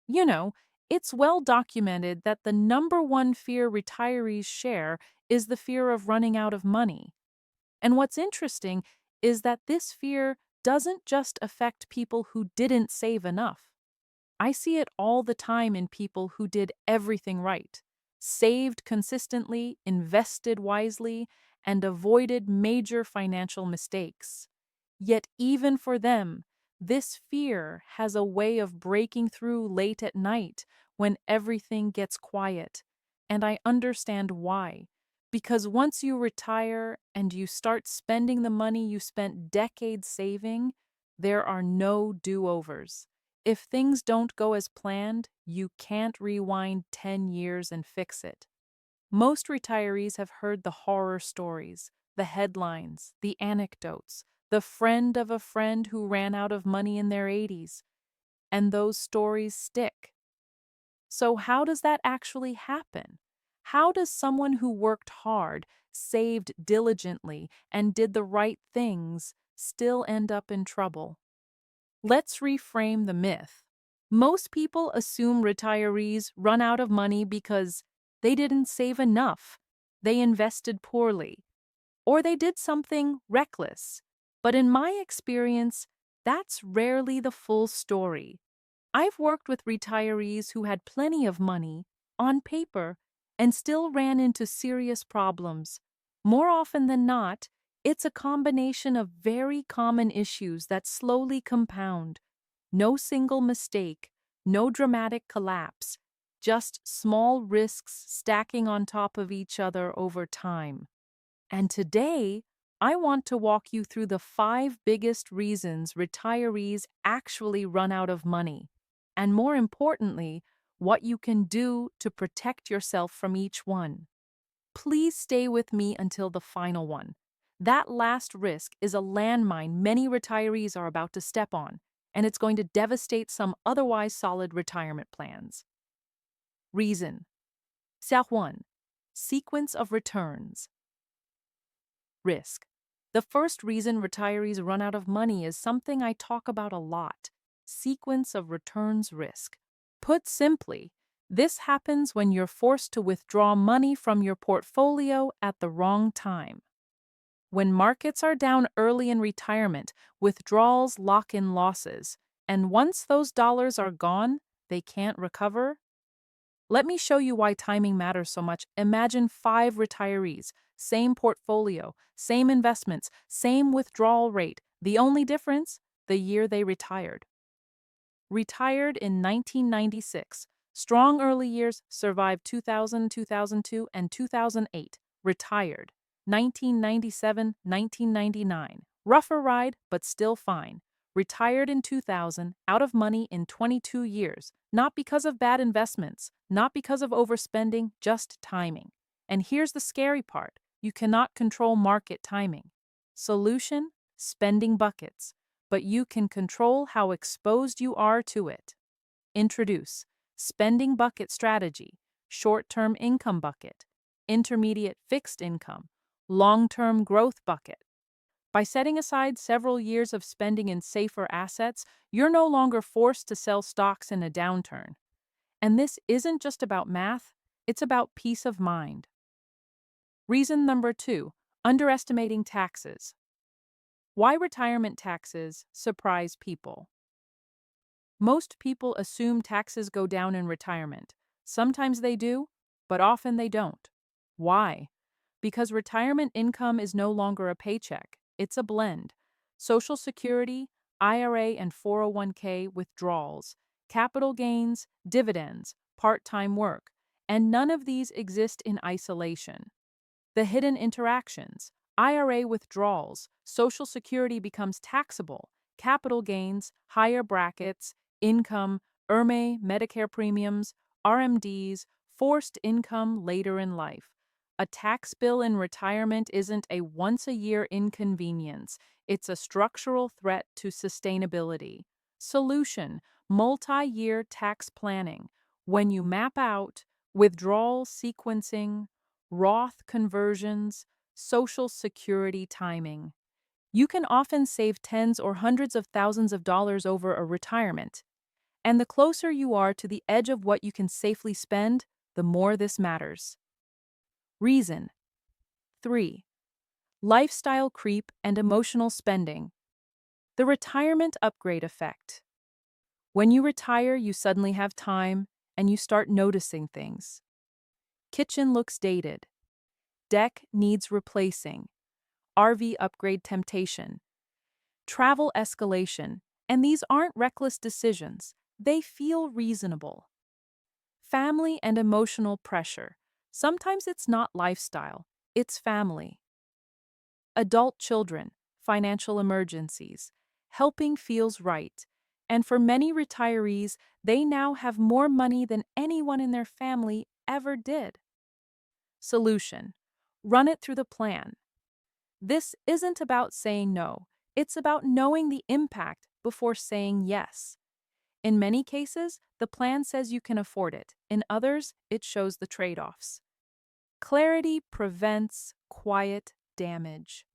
You know, it's well documented that the number one fear retirees share is the fear of running out of money. And what's interesting is that this fear doesn't just affect people who didn't save enough. I see it all the time in people who did everything right, saved consistently, invested wisely, and avoided major financial mistakes. Yet, even for them, this fear has a way of breaking through late at night when everything gets quiet. And I understand why. Because once you retire and you start spending the money you spent decades saving, there are no do overs. If things don't go as planned, you can't rewind 10 years and fix it. Most retirees have heard the horror stories, the headlines, the anecdotes, the friend of a friend who ran out of money in their 80s, and those stories stick. So, how does that actually happen? How does someone who worked hard, saved diligently, and did the right things still end up in trouble? Let's reframe the myth. Most people assume retirees run out of money because they didn't save enough, they invested poorly, or they did something reckless. But in my experience, that's rarely the full story. I've worked with retirees who had plenty of money on paper and still ran into serious problems. More often than not, it's a combination of very common issues that slowly compound. No single mistake, no dramatic collapse, just small risks stacking on top of each other over time. And today, I want to walk you through the 5 biggest reasons retirees actually run out of money. And more importantly, what you can do to protect yourself from each one. Please stay with me until the final one. That last risk is a landmine many retirees are about to step on, and it's going to devastate some otherwise solid retirement plans. Reason. Step 1. Sequence of returns. Risk. The first reason retirees run out of money is something I talk about a lot: sequence of returns risk. Put simply, this happens when you're forced to withdraw money from your portfolio at the wrong time. When markets are down early in retirement, withdrawals lock in losses, and once those dollars are gone, they can't recover. Let me show you why timing matters so much. Imagine 5 retirees, same portfolio, same investments, same withdrawal rate. The only difference? The year they retired. Retired in 1996. Strong early years, survived 2000, 2002, and 2008. Retired. 1997, 1999. Rougher ride, but still fine. Retired in 2000, out of money in 22 years. Not because of bad investments, not because of overspending, just timing. And here's the scary part: you cannot control market timing. Solution? Spending buckets. But you can control how exposed you are to it. Introduce spending bucket strategy: short-term income bucket, intermediate fixed income, long-term growth bucket. By setting aside several years of spending in safer assets, you're no longer forced to sell stocks in a downturn. And this isn't just about math, it's about peace of mind. Reason number 2: underestimating taxes. Why retirement taxes surprise people. Most people assume taxes go down in retirement. Sometimes they do, but often they don't. Why? Because retirement income is no longer a paycheck, it's a blend. Social Security, IRA, and 401k withdrawals, capital gains, dividends, part time work, and none of these exist in isolation. The hidden interactions: IRA withdrawals, Social Security becomes taxable, capital gains, higher brackets, income, Medicare premiums, RMDs, forced income later in life. A tax bill in retirement isn't a once a year inconvenience, it's a structural threat to sustainability. Solution: multi year tax planning. When you map out withdrawal sequencing, Roth conversions, Social Security timing, you can often save tens or hundreds of thousands of dollars over a retirement. And the closer you are to the edge of what you can safely spend, the more this matters. Reason 3. Lifestyle creep and emotional spending. The retirement upgrade effect. When you retire, you suddenly have time and you start noticing things. Kitchen looks dated. Deck needs replacing. RV upgrade temptation. Travel escalation. And these aren't reckless decisions. They feel reasonable. Family and emotional pressure. Sometimes it's not lifestyle, it's family. Adult children, financial emergencies. Helping feels right. And for many retirees, they now have more money than anyone in their family ever did. Solution: run it through the plan. This isn't about saying no, it's about knowing the impact before saying yes. In many cases, the plan says you can afford it. In others, it shows the trade offs. Clarity prevents quiet damage.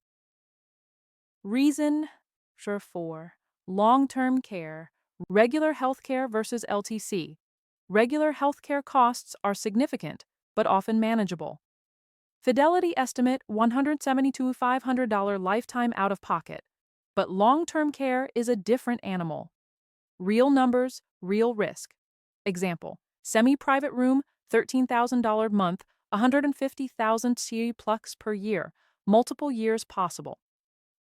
Reason 4. Long-term care, regular healthcare versus LTC. Regular healthcare costs are significant, but often manageable. Fidelity estimate $172,500 lifetime out of pocket. But long-term care is a different animal. Real numbers, real risk. Example: semi-private room, $13,000 month, 150,000 CE plus per year, multiple years possible.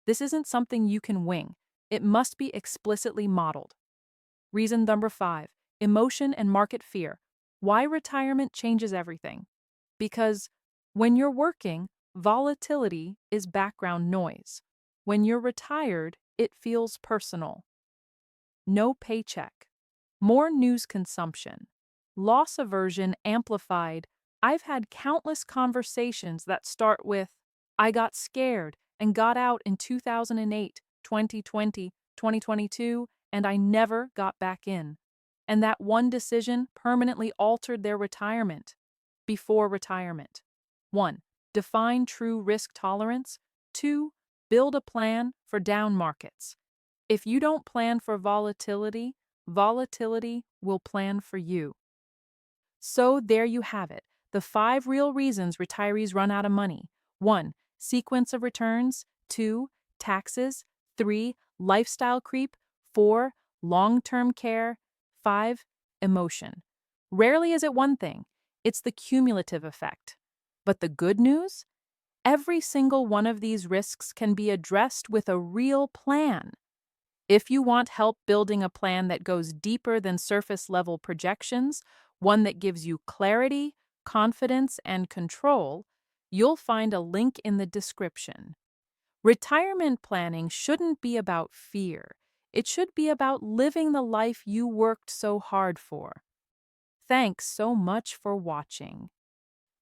This isn't something you can wing. It must be explicitly modeled. Reason number 5, emotion and market fear. Why retirement changes everything. Because when you're working, volatility is background noise. When you're retired, it feels personal. No paycheck. More news consumption. Loss aversion amplified. I've had countless conversations that start with, I got scared and got out in 2008, 2020, 2022, and I never got back in. And that one decision permanently altered their retirement. Before retirement. 1. Define true risk tolerance. 2. Build a plan for down markets. If you don't plan for volatility, volatility will plan for you. So there you have it, the 5 real reasons retirees run out of money. 1. Sequence of returns. 2. Taxes. 3. Lifestyle creep. 4. Long-term care. 5. Emotion. Rarely is it one thing, it's the cumulative effect. But the good news? Every single one of these risks can be addressed with a real plan. If you want help building a plan that goes deeper than surface-level projections, one that gives you clarity, confidence, and control, you'll find a link in the description. Retirement planning shouldn't be about fear. It should be about living the life you worked so hard for. Thanks so much for watching.